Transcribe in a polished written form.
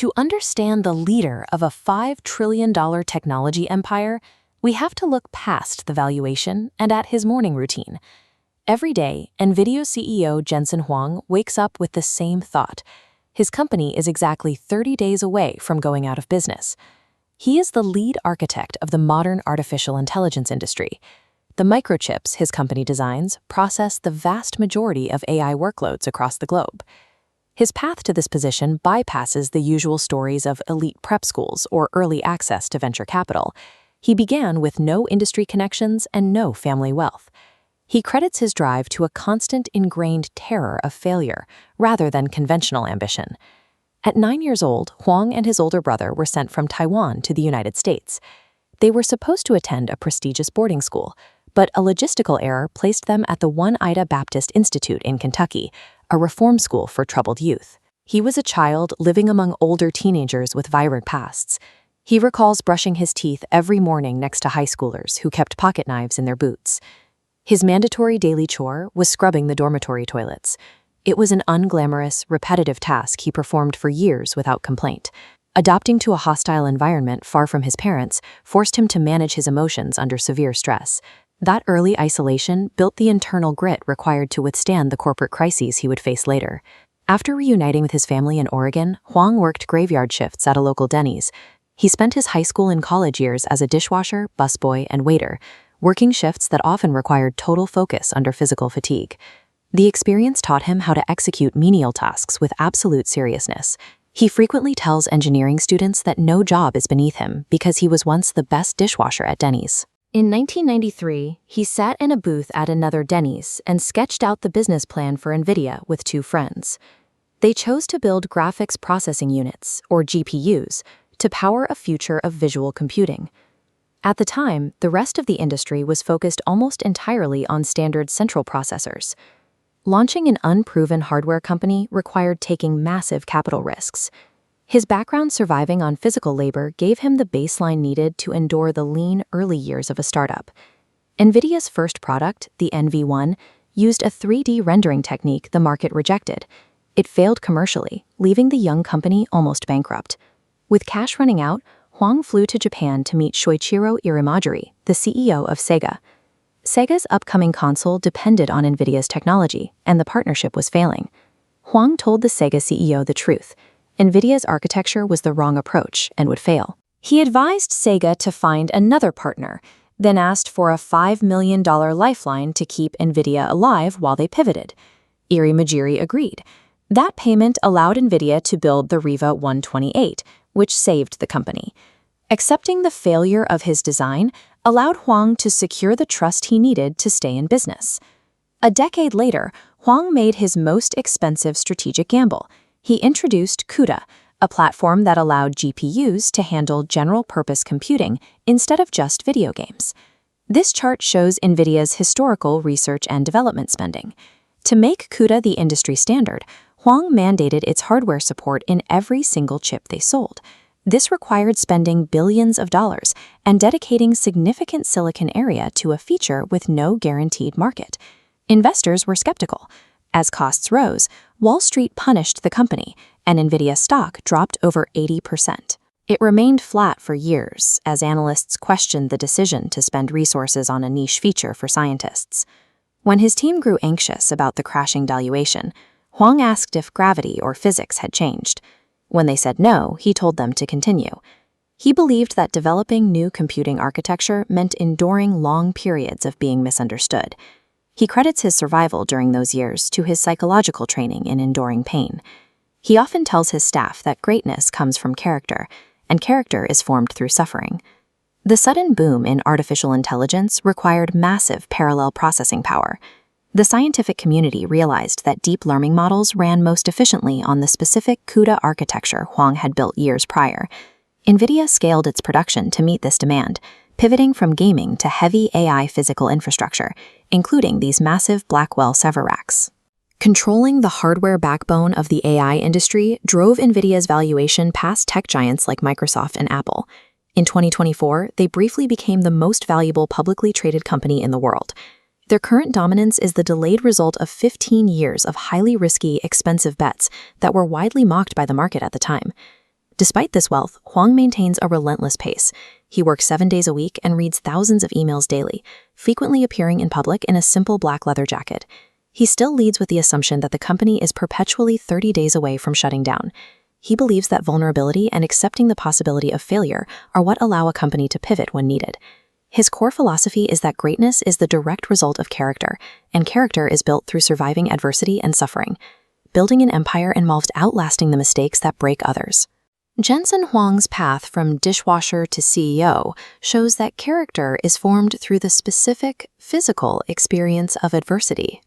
To understand the leader of a $5 trillion technology empire, we have to look past the valuation and at his morning routine. Every day, NVIDIA CEO Jensen Huang wakes up with the same thought. His company is exactly 30 days away from going out of business. He is the lead architect of the modern artificial intelligence industry. The microchips his company designs process the vast majority of AI workloads across the globe. His path to this position bypasses the usual stories of elite prep schools or early access to venture capital. He began with no industry connections and no family wealth. He credits his drive to a constant ingrained terror of failure rather than conventional ambition. At 9 years old, Huang and his older brother were sent from Taiwan to the United States. They were supposed to attend a prestigious boarding school, but a logistical error placed them at the Oneida Baptist Institute in Kentucky, a reform school for troubled youth. He was a child living among older teenagers with vibrant pasts. He recalls brushing his teeth every morning next to high schoolers who kept pocket knives in their boots. His mandatory daily chore was scrubbing the dormitory toilets. It was an unglamorous, repetitive task he performed for years without complaint. Adapting to a hostile environment far from his parents forced him to manage his emotions under severe stress. That early isolation built the internal grit required to withstand the corporate crises he would face later. After reuniting with his family in Oregon, Huang worked graveyard shifts at a local Denny's. He spent his high school and college years as a dishwasher, busboy, and waiter, working shifts that often required total focus under physical fatigue. The experience taught him how to execute menial tasks with absolute seriousness. He frequently tells engineering students that no job is beneath him because he was once the best dishwasher at Denny's. In 1993, he sat in a booth at another Denny's and sketched out the business plan for NVIDIA with 2 friends. They chose to build graphics processing units, or GPUs, to power a future of visual computing. At the time, the rest of the industry was focused almost entirely on standard central processors. Launching an unproven hardware company required taking massive capital risks. His background surviving on physical labor gave him the baseline needed to endure the lean early years of a startup. NVIDIA's first product, the NV1, used a 3D rendering technique the market rejected. It failed commercially, leaving the young company almost bankrupt. With cash running out, Huang flew to Japan to meet Shoichiro Irimajiri, the CEO of Sega. Sega's upcoming console depended on NVIDIA's technology, and the partnership was failing. Huang told the Sega CEO the truth. NVIDIA's architecture was the wrong approach and would fail. He advised Sega to find another partner, then asked for a $5 million lifeline to keep NVIDIA alive while they pivoted. Irimajiri agreed. That payment allowed NVIDIA to build the Riva 128, which saved the company. Accepting the failure of his design allowed Huang to secure the trust he needed to stay in business. A decade later, Huang made his most expensive strategic gamble. He introduced CUDA, a platform that allowed GPUs to handle general-purpose computing instead of just video games. This chart shows NVIDIA's historical research and development spending. To make CUDA the industry standard, Huang mandated its hardware support in every single chip they sold. This required spending billions of dollars and dedicating significant silicon area to a feature with no guaranteed market. Investors were skeptical. As costs rose, Wall Street punished the company, and NVIDIA stock dropped over 80%. It remained flat for years as analysts questioned the decision to spend resources on a niche feature for scientists. When his team grew anxious about the crashing valuation, Huang asked if gravity or physics had changed. When they said no, he told them to continue. He believed that developing new computing architecture meant enduring long periods of being misunderstood. He credits his survival during those years to his psychological training in enduring pain. He often tells his staff that greatness comes from character, and character is formed through suffering. The sudden boom in artificial intelligence required massive parallel processing power. The scientific community realized that deep learning models ran most efficiently on the specific CUDA architecture Huang had built years prior. NVIDIA scaled its production to meet this demand, pivoting from gaming to heavy AI physical infrastructure, including these massive Blackwell server racks. Controlling the hardware backbone of the AI industry drove NVIDIA's valuation past tech giants like Microsoft and Apple. In 2024, they briefly became the most valuable publicly traded company in the world. Their current dominance is the delayed result of 15 years of highly risky, expensive bets that were widely mocked by the market at the time. Despite this wealth, Huang maintains a relentless pace. He works 7 days a week and reads thousands of emails daily, frequently appearing in public in a simple black leather jacket. He still leads with the assumption that the company is perpetually 30 days away from shutting down. He believes that vulnerability and accepting the possibility of failure are what allow a company to pivot when needed. His core philosophy is that greatness is the direct result of character, and character is built through surviving adversity and suffering. Building an empire involves outlasting the mistakes that break others. Jensen Huang's path from dishwasher to CEO shows that character is formed through the specific, physical experience of adversity.